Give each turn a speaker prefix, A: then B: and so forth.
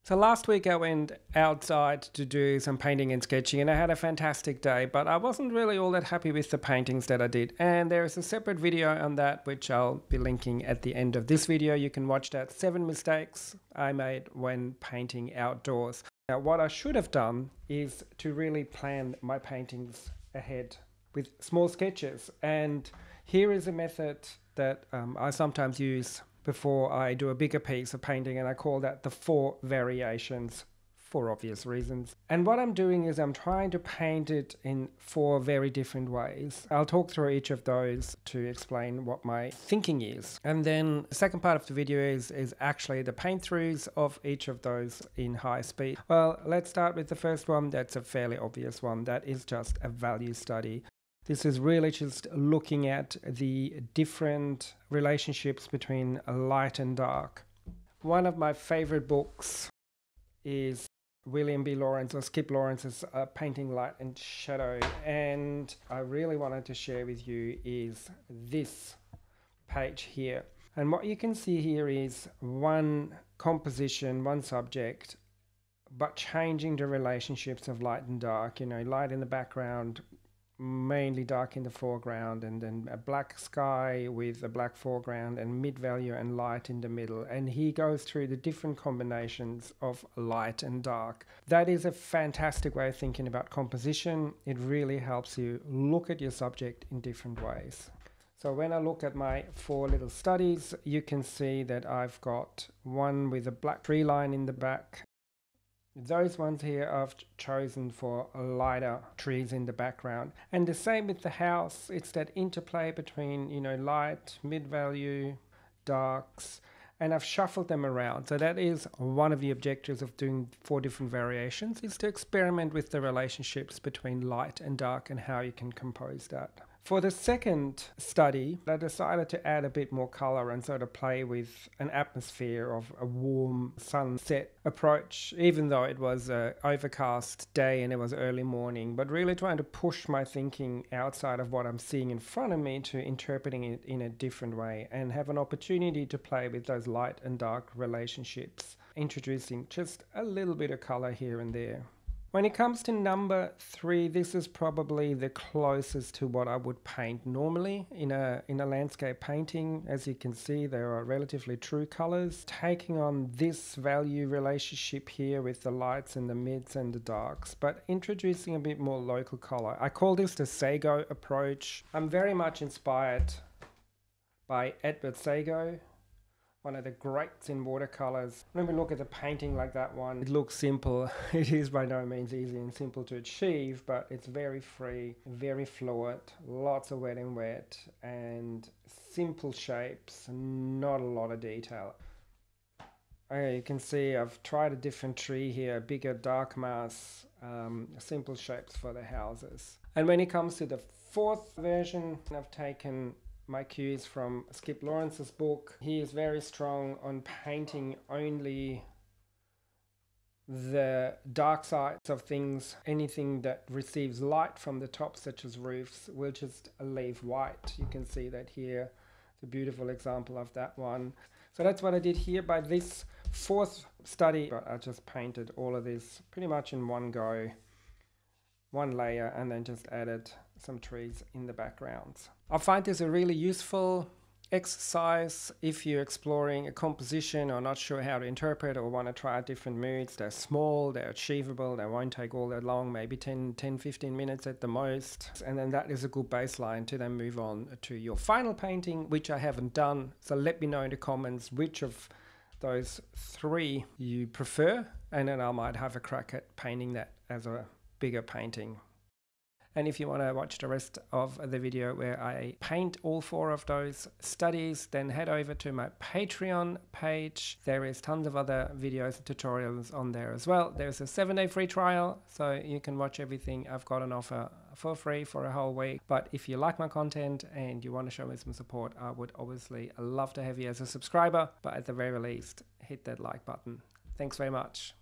A: So last week I went outside to do some painting and sketching and I had a fantastic day, but I wasn't really all that happy with the paintings that I did. And there is a separate video on that which I'll be linking at the end of this video. You can watch that 7 mistakes I made when painting outdoors. Now what I should have done is to really plan my paintings ahead with small sketches. And here is a method that I sometimes use before I do a bigger piece of painting, and I call that the 4 variations for obvious reasons. And what I'm doing is I'm trying to paint it in 4 very different ways. I'll talk through each of those to explain what my thinking is. And then the second part of the video is actually the paint throughs of each of those in high speed. Well, let's start with the first one. That's a fairly obvious one. That is just a value study. This is really just looking at the different relationships between light and dark. One of my favorite books is William B. Lawrence or Skip Lawrence's Painting Light and Shadow. And I really wanted to share with you is this page here. And what you can see here is one composition, one subject, but changing the relationships of light and dark. You know, light in the background, mainly dark in the foreground, and then a black sky with a black foreground and mid-value and light in the middle. And he goes through the different combinations of light and dark. That is a fantastic way of thinking about composition. It really helps you look at your subject in different ways. So when I look at my 4 little studies, you can see that I've got one with a black tree line in the back. Those ones here I've chosen for lighter trees in the background. And the same with the house. It's that interplay between, you know, light, mid-value, darks, and I've shuffled them around. So that is one of the objectives of doing 4 different variations, is to experiment with the relationships between light and dark and how you can compose that. For the second study, I decided to add a bit more color and sort of play with an atmosphere of a warm sunset approach, even though it was an overcast day and it was early morning, but really trying to push my thinking outside of what I'm seeing in front of me to interpreting it in a different way and have an opportunity to play with those light and dark relationships, introducing just a little bit of color here and there. When it comes to number 3, this is probably the closest to what I would paint normally in a landscape painting. As you can see, there are relatively true colors, taking on this value relationship here with the lights and the mids and the darks, but introducing a bit more local color. I call this the Sago approach. I'm very much inspired by Edward Sago, one of the greats in watercolors. When we look at the painting like that one, it looks simple. It is by no means easy and simple to achieve, but it's very free, very fluid, lots of wet and wet, and simple shapes, not a lot of detail. Okay, you can see I've tried a different tree here, bigger dark mass, simple shapes for the houses. And when it comes to the 4th version, I've taken my cues from Skip Lawrence's book. He is very strong on painting only the dark sides of things. Anything that receives light from the top, such as roofs, will just leave white. You can see that here, the beautiful example of that one. So that's what I did here by this 4th study. I just painted all of this pretty much in one go, one layer, and then just added some trees in the backgrounds. I find this a really useful exercise if you're exploring a composition or not sure how to interpret or want to try different moods. They're small, they're achievable, they won't take all that long, maybe 10-15 minutes at the most. And then that is a good baseline to then move on to your final painting, which I haven't done. So let me know in the comments which of those 3 you prefer, and then I might have a crack at painting that as a bigger painting. And if you want to watch the rest of the video where I paint all 4 of those studies, then head over to my Patreon page. There is tons of other videos and tutorials on there as well. There's a 7-day free trial, so you can watch everything I've got on offer for free for a whole week. But if you like my content and you want to show me some support, I would obviously love to have you as a subscriber. But at the very least, hit that like button. Thanks very much.